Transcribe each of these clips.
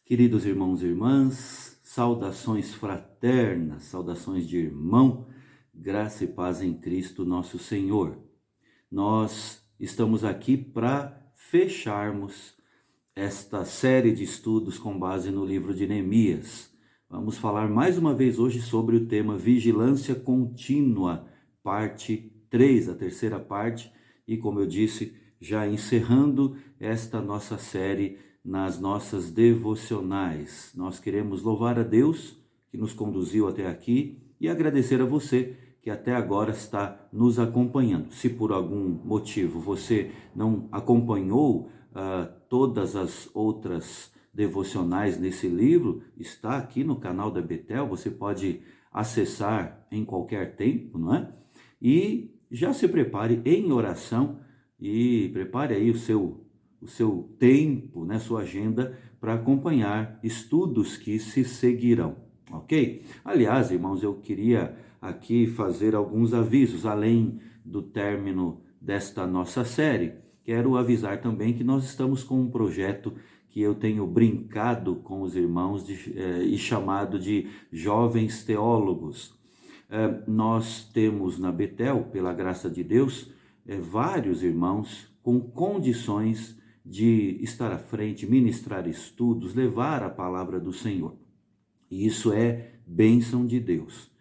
Queridos irmãos e irmãs, saudações fraternas, saudações de irmão, graça e paz em Cristo nosso Senhor. Nós estamos aqui para fecharmos esta série de estudos com base no livro de Neemias. Vamos falar mais uma vez hoje sobre o tema Vigilância Contínua, parte 3, a terceira parte, e como eu disse, já encerrando esta nossa série nas nossas devocionais. Nós queremos louvar a Deus que nos conduziu até aqui e agradecer a você que até agora está nos acompanhando. Se por algum motivo você não acompanhou todas as outras devocionais nesse livro, está aqui no canal da Betel, você pode acessar em qualquer tempo, não é? E já se prepare em oração e prepare aí o seu tempo, né, sua agenda para acompanhar estudos que se seguirão, ok? Aliás, irmãos, eu queria aqui fazer alguns avisos, além do término desta nossa série. Quero avisar também que nós estamos com um projeto que eu tenho brincado com os irmãos e chamado de Jovens Teólogos. Nós temos na Betel, pela graça de Deus, vários irmãos com condições de estar à frente, ministrar estudos, levar a palavra do Senhor. E isso é bênção de Deus.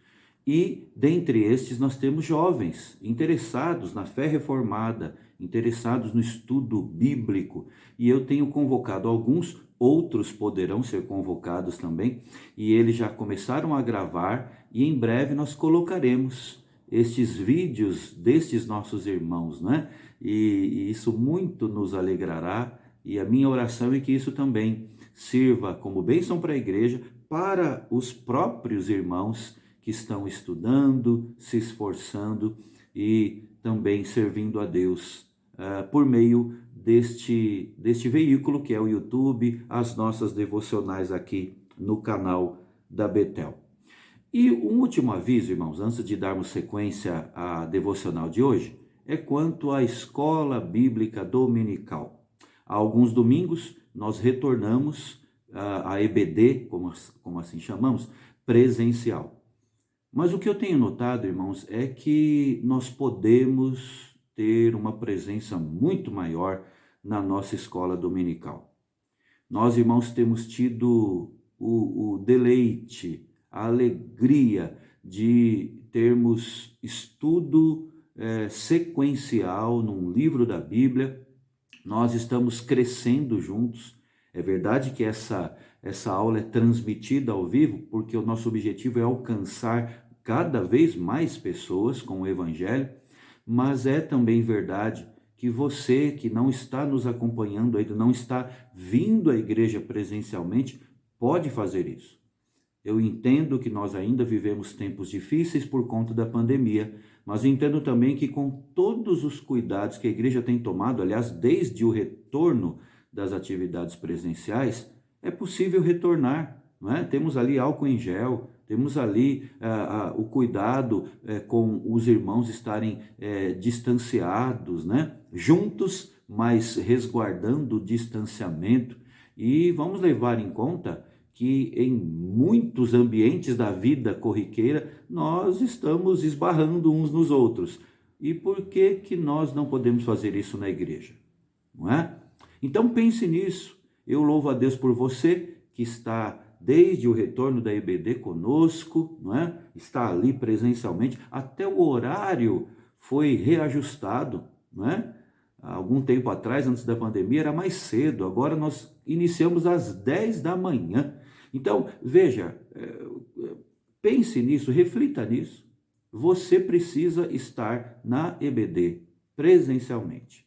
E dentre estes nós temos jovens interessados na fé reformada, interessados no estudo bíblico, e eu tenho convocado alguns, outros poderão ser convocados também, e eles já começaram a gravar, e em breve nós colocaremos estes vídeos destes nossos irmãos, né? E isso muito nos alegrará, e a minha oração é que isso também sirva como bênção para a igreja, para os próprios irmãos que estão estudando, se esforçando e também servindo a Deus por meio deste veículo que é o YouTube, as nossas devocionais aqui no canal da Betel. E um último aviso, irmãos, antes de darmos sequência à devocional de hoje, é quanto à escola bíblica dominical. Há alguns domingos nós retornamos a EBD, como assim chamamos, presencial. Mas o que eu tenho notado, irmãos, é que nós podemos ter uma presença muito maior na nossa escola dominical. Nós, irmãos, temos tido o deleite, a alegria de termos estudo sequencial num livro da Bíblia. Nós estamos crescendo juntos. É verdade que essa aula é transmitida ao vivo, porque o nosso objetivo é alcançar cada vez mais pessoas com o Evangelho, mas é também verdade que você que não está nos acompanhando ainda, não está vindo à igreja presencialmente, pode fazer isso. Eu entendo que nós ainda vivemos tempos difíceis por conta da pandemia, mas entendo também que com todos os cuidados que a igreja tem tomado, aliás, desde o retorno das atividades presenciais, é possível retornar, não é? Temos ali álcool em gel, temos ali o cuidado com os irmãos estarem distanciados, né? Juntos, mas resguardando o distanciamento. E vamos levar em conta que em muitos ambientes da vida corriqueira nós estamos esbarrando uns nos outros. E por que nós não podemos fazer isso na igreja? Não é? Então pense nisso. Eu louvo a Deus por você que está desde o retorno da EBD conosco, não é? Está ali presencialmente, até o horário foi reajustado, não é? Há algum tempo atrás, antes da pandemia, era mais cedo, agora nós iniciamos às 10 da manhã. Então, veja, pense nisso, reflita nisso. Você precisa estar na EBD presencialmente.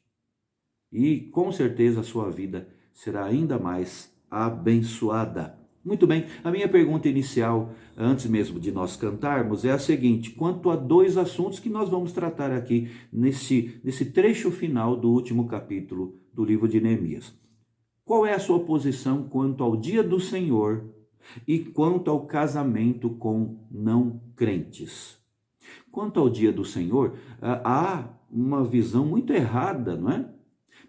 E com certeza a sua vida será ainda mais abençoada. Muito bem, a minha pergunta inicial, antes mesmo de nós cantarmos, é a seguinte: quanto a dois assuntos que nós vamos tratar aqui nesse trecho final do último capítulo do livro de Neemias. Qual é a sua posição quanto ao dia do Senhor e quanto ao casamento com não crentes? Quanto ao dia do Senhor, há uma visão muito errada, não é?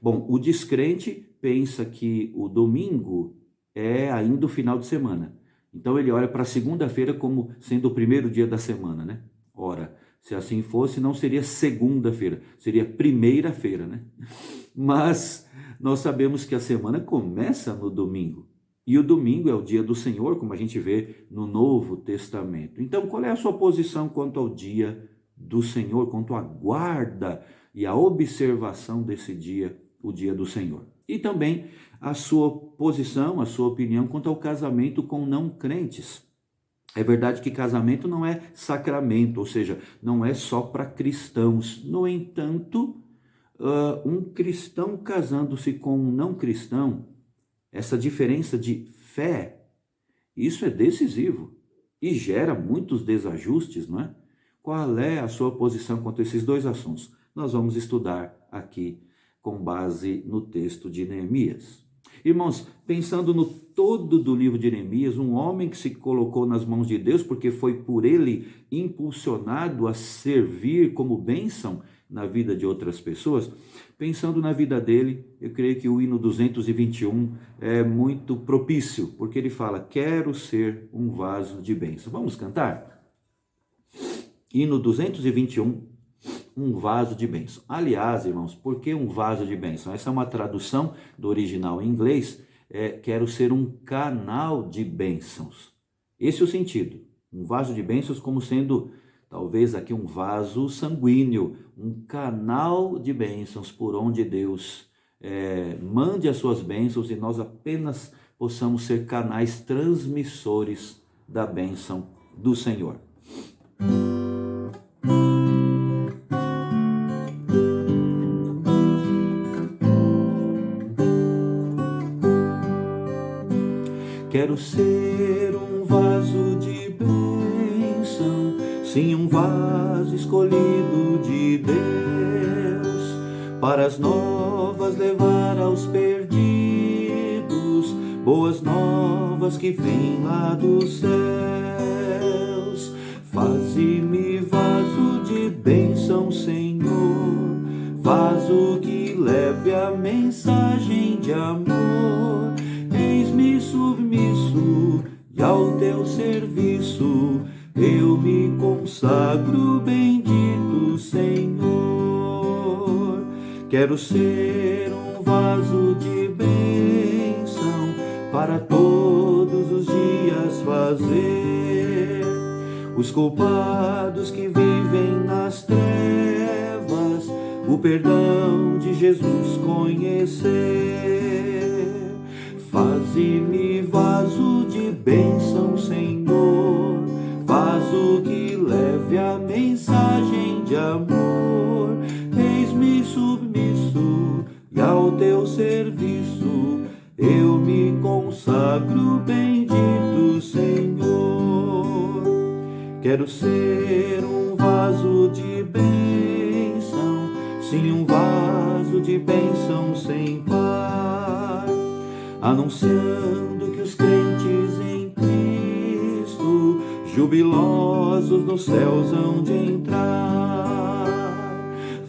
Bom, o descrente pensa que o domingo é ainda o final de semana. Então ele olha para a segunda-feira como sendo o primeiro dia da semana, né? Ora, se assim fosse, não seria segunda-feira, seria primeira-feira, né? Mas nós sabemos que a semana começa no domingo. E o domingo é o dia do Senhor, como a gente vê no Novo Testamento. Então, qual é a sua posição quanto ao dia do Senhor, quanto à guarda e à observação desse dia, o dia do Senhor? E também a sua posição, a sua opinião quanto ao casamento com não crentes. É verdade que casamento não é sacramento, ou seja, não é só para cristãos. No entanto, um cristão casando-se com um não cristão, essa diferença de fé, isso é decisivo e gera muitos desajustes, não é? Qual é a sua posição quanto a esses dois assuntos? Nós vamos estudar aqui com base no texto de Neemias. Irmãos, pensando no todo do livro de Neemias, um homem que se colocou nas mãos de Deus porque foi por ele impulsionado a servir como bênção na vida de outras pessoas, pensando na vida dele, eu creio que o hino 221 é muito propício, porque ele fala: quero ser um vaso de bênção. Vamos cantar? Hino 221, um vaso de bênção. Aliás, irmãos, por que um vaso de bênção? Essa é uma tradução do original em inglês, quero ser um canal de bênçãos. Esse é o sentido. Um vaso de bênçãos como sendo, talvez aqui, um vaso sanguíneo, um canal de bênçãos por onde Deus mande as suas bênçãos e nós apenas possamos ser canais transmissores da bênção do Senhor. Quero ser um vaso de bênção, sim, um vaso escolhido de Deus, para as novas levar aos perdidos, boas novas que vêm lá dos céus. Faze-me vaso de bênção, Senhor, vaso que leve a mensagem de amor. Eis-me submisso e ao teu serviço eu me consagro, bendito Senhor. Quero ser um vaso de bênção para todos os dias fazer os culpados que vivem nas trevas o perdão de Jesus conhecer. Faze-me vaso de bênção, Senhor, vaso que leve a mensagem de amor. Eis-me submisso e ao teu serviço eu me consagro, bendito Senhor. Quero ser um vaso de bênção, sim, um vaso de bênção sem par, anunciando que os crentes em Cristo, jubilosos nos céus hão de entrar.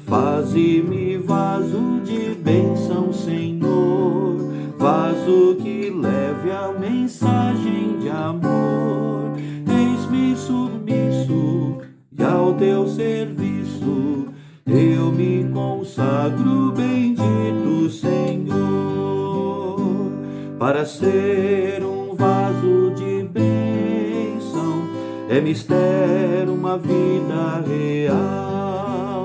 Faze-me vaso de bênção, Senhor, vaso que leve a mensagem de amor. Eis-me submisso e ao teu serviço eu me consagro, bendito Senhor. Para ser um vaso de bênção é mistério, uma vida real,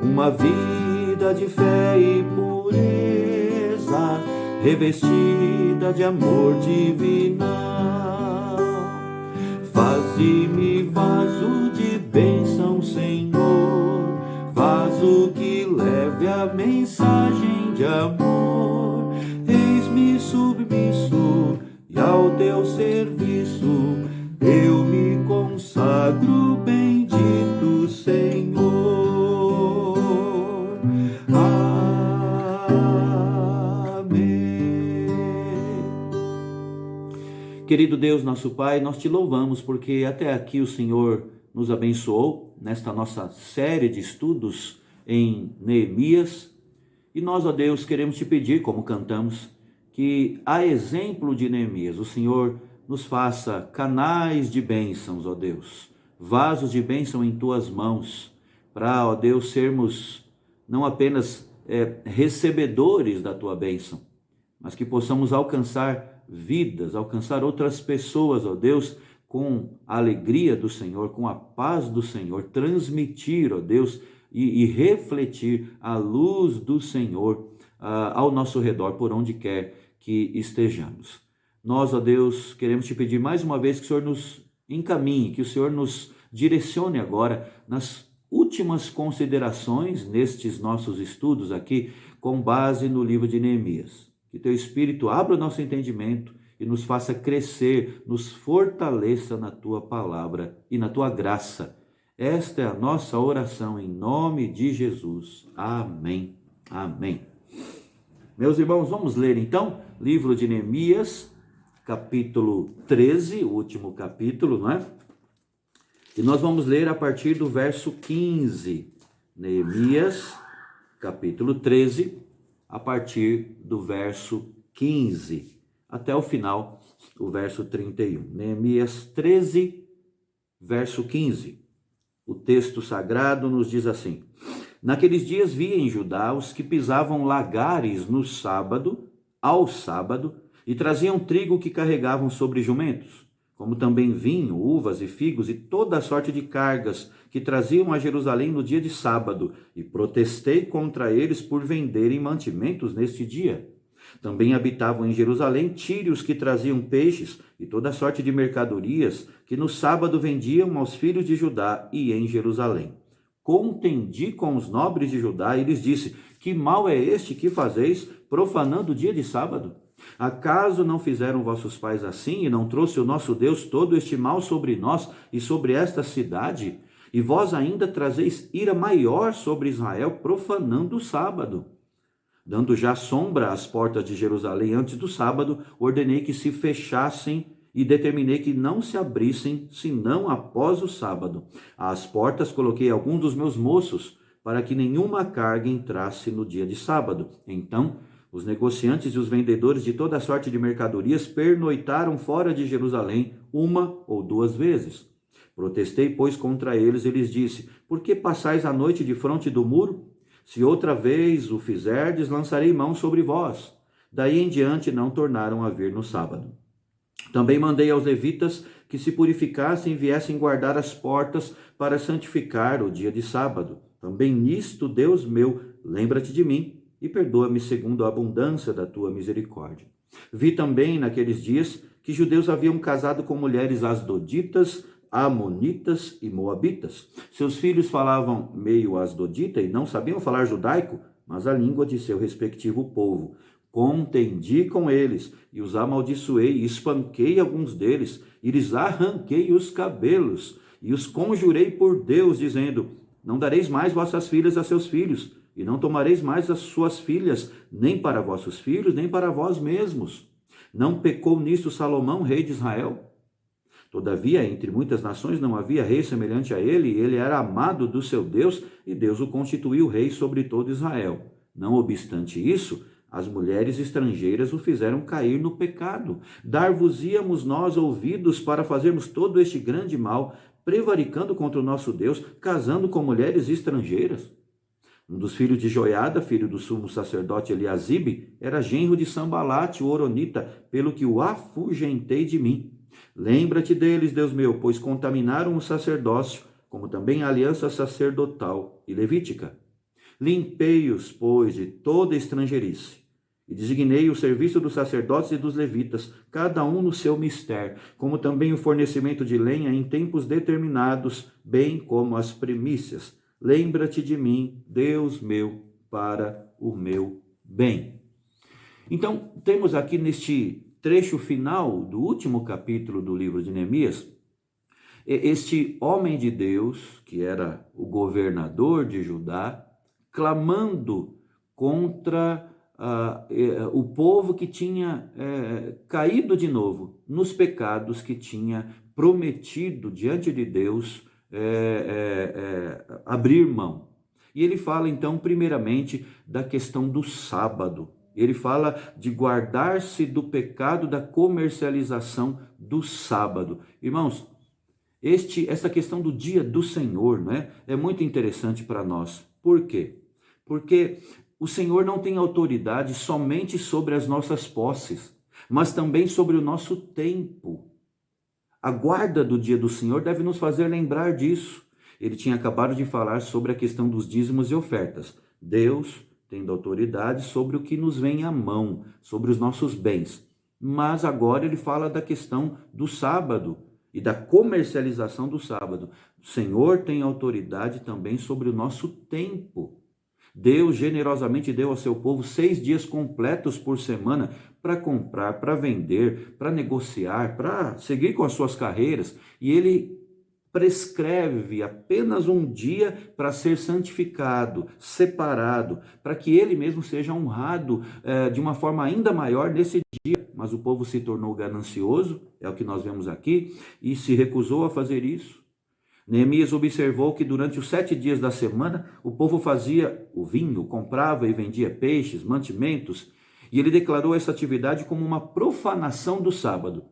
uma vida de fé e pureza, revestida de amor divinal. Faze-me vaso de bênção, Senhor, vaso que leve a mensagem de amor. Eis-me submisso e ao teu serviço eu me consagro, bendito Senhor. Amém. Querido Deus, nosso Pai, nós te louvamos porque até aqui o Senhor nos abençoou nesta nossa série de estudos em Neemias. E nós, ó Deus, queremos te pedir, como cantamos, que, a exemplo de Neemias, o Senhor nos faça canais de bênçãos, ó Deus, vasos de bênção em tuas mãos, para, ó Deus, sermos não apenas recebedores da tua bênção, mas que possamos alcançar vidas, alcançar outras pessoas, ó Deus, com a alegria do Senhor, com a paz do Senhor, transmitir, ó Deus, e refletir a luz do Senhor ao nosso redor, por onde quer que estejamos. Nós, ó Deus, queremos te pedir mais uma vez que o Senhor nos encaminhe, que o Senhor nos direcione agora nas últimas considerações nestes nossos estudos aqui, com base no livro de Neemias. Que teu Espírito abra o nosso entendimento e nos faça crescer, nos fortaleça na tua palavra e na tua graça. Esta é a nossa oração em nome de Jesus. Amém. Amém. Meus irmãos, vamos ler então livro de Neemias, capítulo 13, o último capítulo, não é? E nós vamos ler a partir do verso 15. Neemias, capítulo 13, a partir do verso 15, até o final, o verso 31. Neemias 13, verso 15. O texto sagrado nos diz assim: Naqueles dias vi em Judá os que pisavam lagares no sábado, ao sábado, e traziam trigo que carregavam sobre jumentos, como também vinho, uvas e figos e toda a sorte de cargas que traziam a Jerusalém no dia de sábado, e protestei contra eles por venderem mantimentos neste dia. Também habitavam em Jerusalém tírios que traziam peixes e toda sorte de mercadorias que no sábado vendiam aos filhos de Judá e em Jerusalém. Contendi com os nobres de Judá e lhes disse: Que mal é este que fazeis, profanando o dia de sábado? Acaso não fizeram vossos pais assim, e não trouxe o nosso Deus todo este mal sobre nós e sobre esta cidade? E vós ainda trazeis ira maior sobre Israel, profanando o sábado. Dando já sombra às portas de Jerusalém antes do sábado, ordenei que se fechassem e determinei que não se abrissem, senão após o sábado. Às portas coloquei alguns dos meus moços, para que nenhuma carga entrasse no dia de sábado. Então, os negociantes e os vendedores de toda sorte de mercadorias pernoitaram fora de Jerusalém uma ou duas vezes. Protestei, pois, contra eles e lhes disse: Por que passais a noite defronte do muro? Se outra vez o fizerdes, lançarei mão sobre vós. Daí em diante não tornaram a vir no sábado. Também mandei aos levitas que se purificassem e viessem guardar as portas para santificar o dia de sábado. Também nisto, Deus meu, lembra-te de mim e perdoa-me segundo a abundância da tua misericórdia. Vi também naqueles dias que judeus haviam casado com mulheres asdoditas, amonitas e moabitas. Seus filhos falavam meio asdodita e não sabiam falar judaico, mas a língua de seu respectivo povo. Contendi com eles e os amaldiçoei e espanquei alguns deles e lhes arranquei os cabelos e os conjurei por Deus, dizendo: Não dareis mais vossas filhas a seus filhos e não tomareis mais as suas filhas, nem para vossos filhos, nem para vós mesmos. Não pecou nisto Salomão, rei de Israel? Todavia, entre muitas nações não havia rei semelhante a ele, e ele era amado do seu Deus, e Deus o constituiu rei sobre todo Israel. Não obstante isso, as mulheres estrangeiras o fizeram cair no pecado. Dar-vos-íamos nós ouvidos para fazermos todo este grande mal, prevaricando contra o nosso Deus, casando com mulheres estrangeiras? Um dos filhos de Joiada, filho do sumo sacerdote Eliasibe, era genro de Sambalate, o horonita, pelo que o afugentei de mim. Lembra-te deles, Deus meu, pois contaminaram o sacerdócio, como também a aliança sacerdotal e levítica. Limpei-os, pois, de toda estrangeirice, e designei o serviço dos sacerdotes e dos levitas, cada um no seu mistério, como também o fornecimento de lenha em tempos determinados, bem como as primícias. Lembra-te de mim, Deus meu, para o meu bem. Então, temos aqui neste trecho final do último capítulo do livro de Neemias, este homem de Deus, que era o governador de Judá, clamando contra o povo que tinha caído de novo nos pecados que tinha prometido diante de Deus abrir mão. E ele fala então primeiramente da questão do sábado. Ele fala de guardar-se do pecado da comercialização do sábado. Irmãos, essa questão do dia do Senhor, né, é muito interessante para nós. Por quê? Porque o Senhor não tem autoridade somente sobre as nossas posses, mas também sobre o nosso tempo. A guarda do dia do Senhor deve nos fazer lembrar disso. Ele tinha acabado de falar sobre a questão dos dízimos e ofertas. Deus tendo autoridade sobre o que nos vem à mão, sobre os nossos bens. Mas agora ele fala da questão do sábado e da comercialização do sábado. O Senhor tem autoridade também sobre o nosso tempo. Deus generosamente deu ao seu povo 6 dias completos por semana para comprar, para vender, para negociar, para seguir com as suas carreiras. E ele prescreve apenas um dia para ser santificado, separado, para que ele mesmo seja honrado de uma forma ainda maior nesse dia. Mas o povo se tornou ganancioso, é o que nós vemos aqui, e se recusou a fazer isso. Neemias observou que durante os 7 dias da semana o povo fazia o vinho, comprava e vendia peixes, mantimentos, e ele declarou essa atividade como uma profanação do sábado.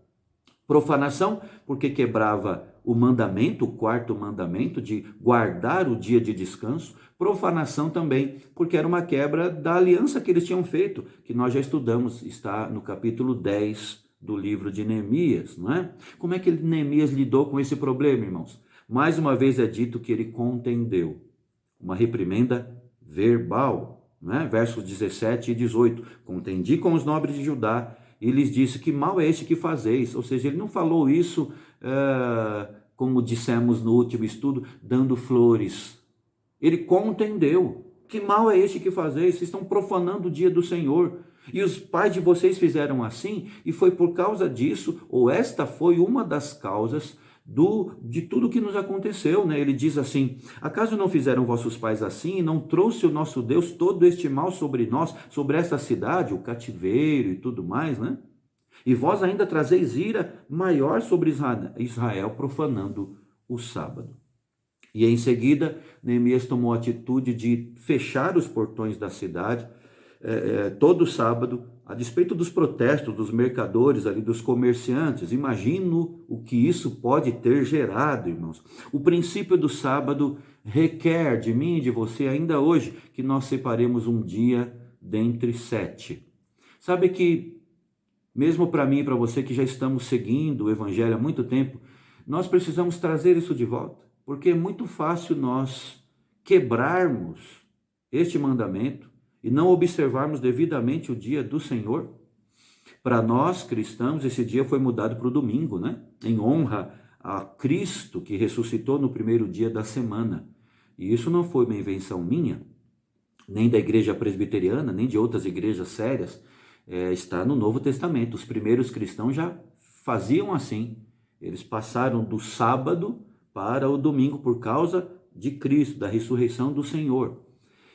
Profanação porque quebrava o mandamento, o 4º mandamento de guardar o dia de descanso. Profanação também porque era uma quebra da aliança que eles tinham feito, que nós já estudamos, está no capítulo 10 do livro de Neemias, não é? Como é que Neemias lidou com esse problema, irmãos? Mais uma vez é dito que ele contendeu, uma reprimenda verbal, né? Versos 17 e 18. Contendi com os nobres de Judá e lhes disse: que mal é este que fazeis? Ou seja, ele não falou isso, como dissemos no último estudo, dando flores. Ele contendeu: que mal é este que fazeis? Vocês estão profanando o dia do Senhor. E os pais de vocês fizeram assim, e foi por causa disso, ou esta foi uma das causas de tudo que nos aconteceu, né? Ele diz assim: acaso não fizeram vossos pais assim, e não trouxe o nosso Deus todo este mal sobre nós, sobre esta cidade, o cativeiro e tudo mais, né? E vós ainda trazeis ira maior sobre Israel, profanando o sábado. E em seguida, Neemias tomou a atitude de fechar os portões da cidade todo sábado, a despeito dos protestos dos mercadores ali, dos comerciantes. Imagino o que isso pode ter gerado, irmãos. O princípio do sábado requer de mim e de você ainda hoje que nós separemos um dia dentre 7. Sabe que mesmo para mim e para você que já estamos seguindo o evangelho há muito tempo, nós precisamos trazer isso de volta, porque é muito fácil nós quebrarmos este mandamento e não observarmos devidamente o dia do Senhor. Para nós cristãos, esse dia foi mudado para o domingo, né? Em honra a Cristo que ressuscitou no primeiro dia da semana. E isso não foi uma invenção minha, nem da igreja presbiteriana, nem de outras igrejas sérias. Está no Novo Testamento. Os primeiros cristãos já faziam assim. Eles passaram do sábado para o domingo por causa de Cristo, da ressurreição do Senhor.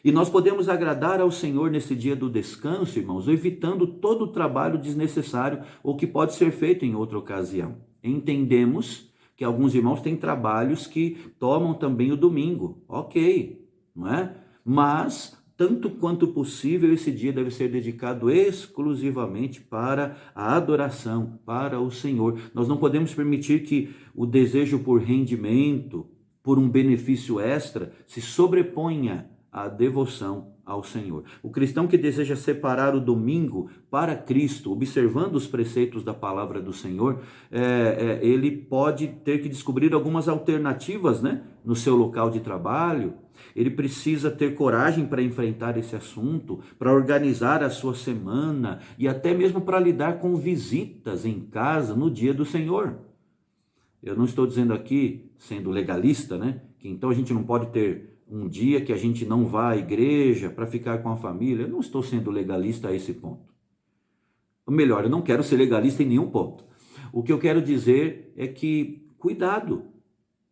E nós podemos agradar ao Senhor nesse dia do descanso, irmãos, evitando todo o trabalho desnecessário ou que pode ser feito em outra ocasião. Entendemos que alguns irmãos têm trabalhos que tomam também o domingo. Ok, não é? Mas, tanto quanto possível, esse dia deve ser dedicado exclusivamente para a adoração, para o Senhor. Nós não podemos permitir que o desejo por rendimento, por um benefício extra, se sobreponha a devoção ao Senhor. O cristão que deseja separar o domingo para Cristo, observando os preceitos da palavra do Senhor, ele pode ter que descobrir algumas alternativas, né, no seu local de trabalho. Ele precisa ter coragem para enfrentar esse assunto, para organizar a sua semana e até mesmo para lidar com visitas em casa no dia do Senhor. Eu não estou dizendo aqui, sendo legalista, né, que então a gente não pode ter um dia que a gente não vá à igreja para ficar com a família. Eu não estou sendo legalista a esse ponto. Ou melhor, eu não quero ser legalista em nenhum ponto. O que eu quero dizer é que, cuidado,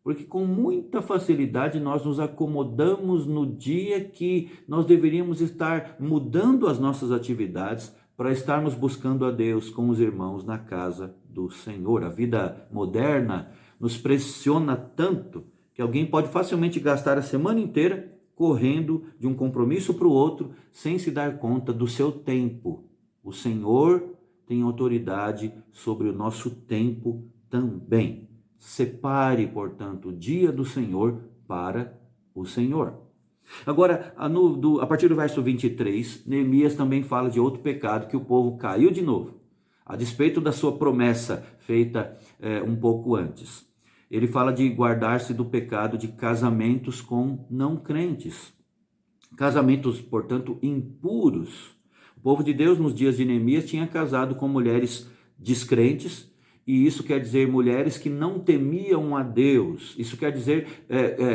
porque com muita facilidade nós nos acomodamos no dia que nós deveríamos estar mudando as nossas atividades para estarmos buscando a Deus com os irmãos na casa do Senhor. A vida moderna nos pressiona tanto que alguém pode facilmente gastar a semana inteira correndo de um compromisso para o outro, sem se dar conta do seu tempo. O Senhor tem autoridade sobre o nosso tempo também. Separe, portanto, o dia do Senhor para o Senhor. Agora, a partir do verso 23, Neemias também fala de outro pecado que o povo caiu de novo, a despeito da sua promessa feita um pouco antes. Ele fala de guardar-se do pecado de casamentos com não crentes. Casamentos, portanto, impuros. O povo de Deus, nos dias de Neemias, tinha casado com mulheres descrentes, e isso quer dizer mulheres que não temiam a Deus. Isso quer dizer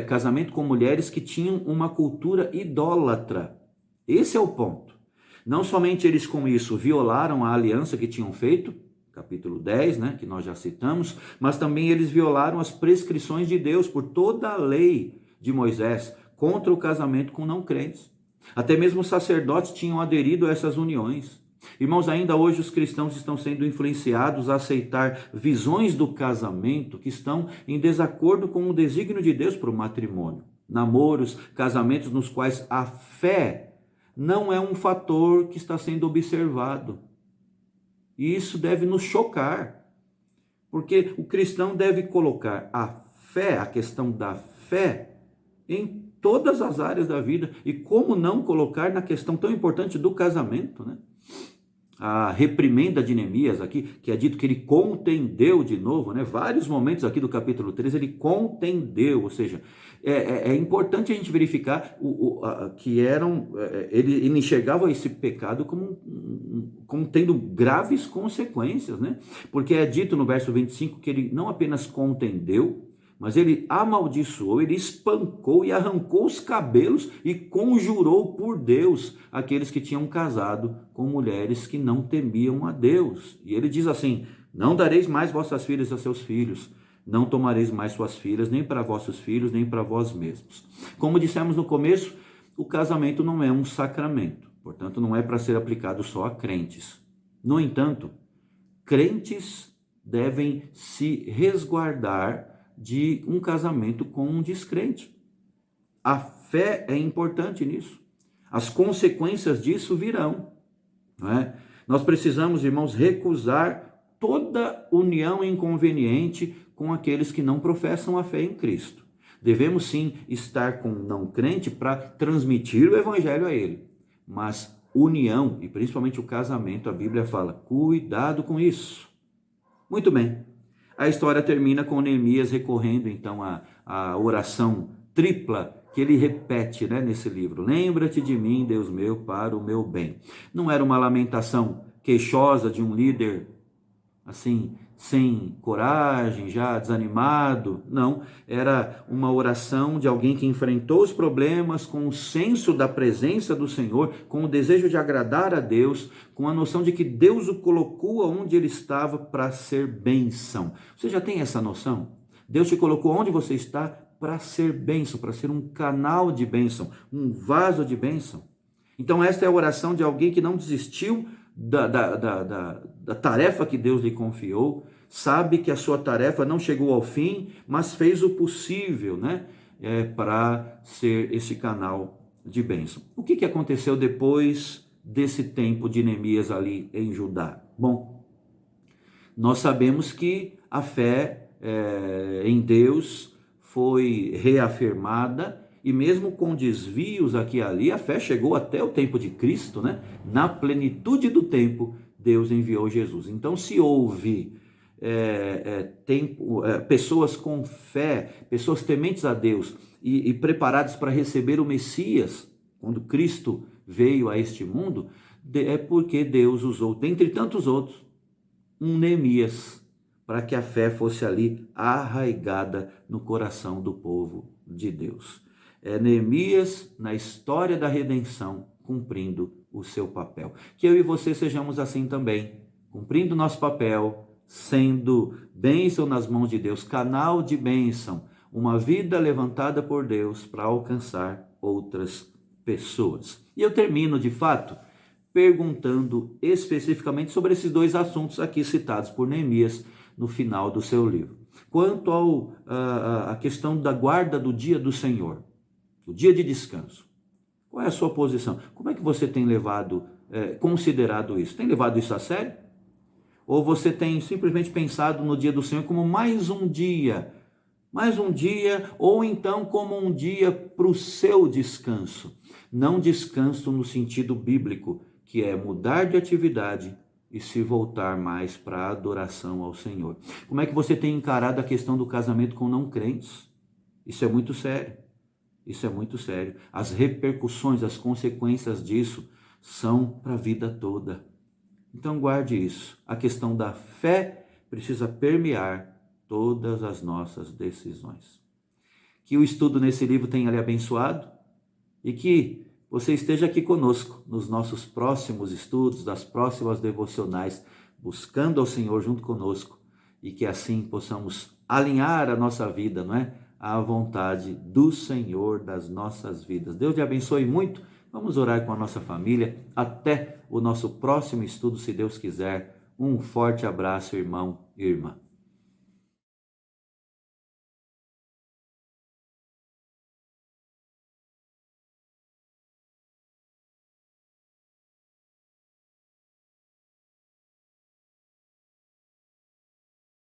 casamento com mulheres que tinham uma cultura idólatra. Esse é o ponto. Não somente eles com isso violaram a aliança que tinham feito, capítulo 10, que nós já citamos, mas também eles violaram as prescrições de Deus por toda a lei de Moisés contra o casamento com não crentes. Até mesmo os sacerdotes tinham aderido a essas uniões. Irmãos, ainda hoje os cristãos estão sendo influenciados a aceitar visões do casamento que estão em desacordo com o desígnio de Deus para o matrimônio. Namoros, casamentos nos quais a fé não é um fator que está sendo observado. E isso deve nos chocar, porque o cristão deve colocar a fé, a questão da fé, em todas as áreas da vida. E como não colocar na questão tão importante do casamento, A reprimenda de Neemias aqui, que é dito que ele contendeu de novo, Vários momentos aqui do capítulo 3 ele contendeu, ou seja, é importante a gente verificar que ele enxergava esse pecado como tendo graves consequências, Porque é dito no verso 25 que ele não apenas contendeu, mas ele amaldiçoou, ele espancou e arrancou os cabelos e conjurou por Deus aqueles que tinham casado com mulheres que não temiam a Deus. E ele diz assim: não dareis mais vossas filhas a seus filhos, não tomareis mais suas filhas, nem para vossos filhos, nem para vós mesmos. Como dissemos no começo, o casamento não é um sacramento, portanto não é para ser aplicado só a crentes. No entanto, crentes devem se resguardar de um casamento com um descrente. A fé é importante nisso. As consequências disso virão. Nós precisamos, irmãos, recusar toda união inconveniente com aqueles que não professam a fé em Cristo. Devemos sim estar com não crente para transmitir o evangelho a ele. Mas união, e principalmente o casamento, a Bíblia fala, cuidado com isso. Muito bem. A história termina com Neemias recorrendo, então, à oração tripla que ele repete nesse livro. Lembra-te de mim, Deus meu, para o meu bem. Não era uma lamentação queixosa de um líder, assim, sem coragem, já desanimado. Não, era uma oração de alguém que enfrentou os problemas com o senso da presença do Senhor, com o desejo de agradar a Deus, com a noção de que Deus o colocou onde ele estava para ser bênção. Você já tem essa noção? Deus te colocou onde você está para ser bênção, para ser um canal de bênção, um vaso de bênção. Então esta é a oração de alguém que não desistiu da tarefa que Deus lhe confiou, sabe que a sua tarefa não chegou ao fim, mas fez o possível, para ser esse canal de bênção. O que aconteceu depois desse tempo de Neemias ali em Judá? Bom, nós sabemos que a fé em Deus foi reafirmada, e mesmo com desvios aqui e ali, a fé chegou até o tempo de Cristo, Na plenitude do tempo, Deus enviou Jesus. Então, se houve pessoas com fé, pessoas tementes a Deus e preparadas para receber o Messias, quando Cristo veio a este mundo, é porque Deus usou, dentre tantos outros, um Neemias, para que a fé fosse ali arraigada no coração do povo de Deus. Neemias, na história da redenção, cumprindo o seu papel. Que eu e você sejamos assim também, cumprindo nosso papel, sendo bênção nas mãos de Deus, canal de bênção, uma vida levantada por Deus para alcançar outras pessoas. E eu termino, de fato, perguntando especificamente sobre esses dois assuntos aqui citados por Neemias no final do seu livro. Quanto à questão da guarda do dia do Senhor, o dia de descanso. Qual é a sua posição? Como é que você tem considerado isso? Tem levado isso a sério? Ou você tem simplesmente pensado no dia do Senhor como mais um dia, ou então como um dia para o seu descanso? Não descanso no sentido bíblico, que é mudar de atividade e se voltar mais para a adoração ao Senhor. Como é que você tem encarado a questão do casamento com não crentes? Isso é muito sério. Isso é muito sério. As repercussões, as consequências disso são para a vida toda. Então guarde isso. A questão da fé precisa permear todas as nossas decisões. Que o estudo nesse livro tenha lhe abençoado e que você esteja aqui conosco nos nossos próximos estudos, das próximas devocionais, buscando ao Senhor junto conosco e que assim possamos alinhar a nossa vida, não é? À vontade do Senhor das nossas vidas. Deus te abençoe muito. Vamos orar com a nossa família. Até o nosso próximo estudo, se Deus quiser. Um forte abraço, irmão e irmã.